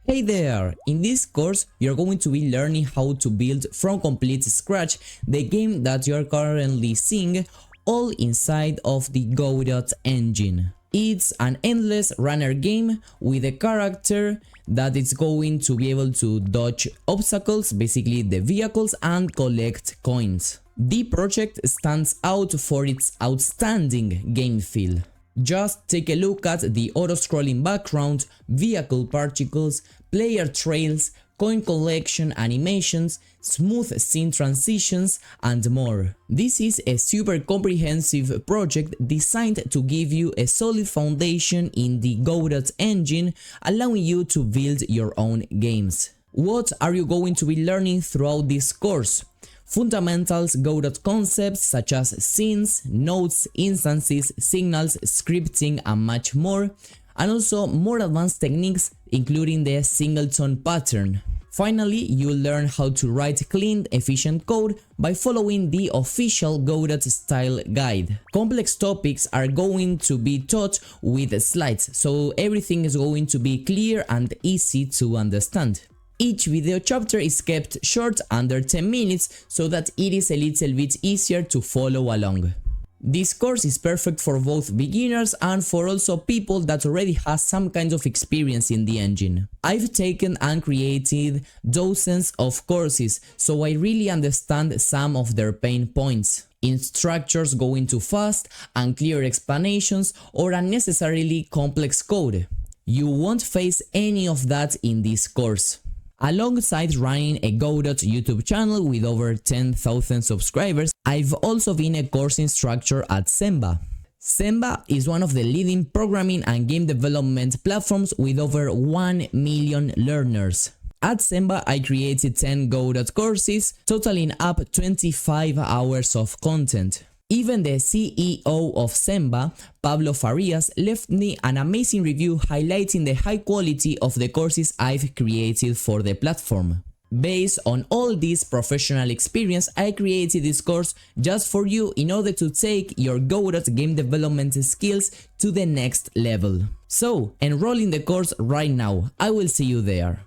Hey there! In this course, you're going to be learning how to build from complete scratch the game that you're currently seeing, all inside of the Godot engine. It's an endless runner game with a character that is going to be able to dodge obstacles, basically the vehicles, and collect coins. The project stands out for its outstanding game feel. Just take a look at the auto-scrolling background, vehicle particles, player trails, coin collection animations, smooth scene transitions, and more. This is a super comprehensive project designed to give you a solid foundation in the Godot engine, allowing you to build your own games. What are you going to be learning throughout this course? Fundamentals Godot concepts such as scenes, nodes, instances, signals, scripting, and much more, and also more advanced techniques including the singleton pattern. Finally, you'll learn how to write clean, efficient code by following the official Godot style guide. Complex topics are going to be taught with slides, so everything is going to be clear and easy to understand. Each video chapter is kept short, under 10 minutes, so that it is a little bit easier to follow along. This course is perfect for both beginners and for also people that already has some kind of experience in the engine. I've taken and created dozens of courses, so I really understand some of their pain points. Instructors going too fast, unclear explanations, or unnecessarily complex code. You won't face any of that in this course. Alongside running a Godot YouTube channel with over 10,000 subscribers, I've also been a course instructor at Semba. Semba is one of the leading programming and game development platforms with over 1 million learners. At Semba, I created 10 Godot courses, totaling up 25 hours of content. Even the CEO of Semba, Pablo Farias, left me an amazing review highlighting the high quality of the courses I've created for the platform. Based on all this professional experience, I created this course just for you in order to take your Godot game development skills to the next level. So, enroll in the course right now. I will see you there.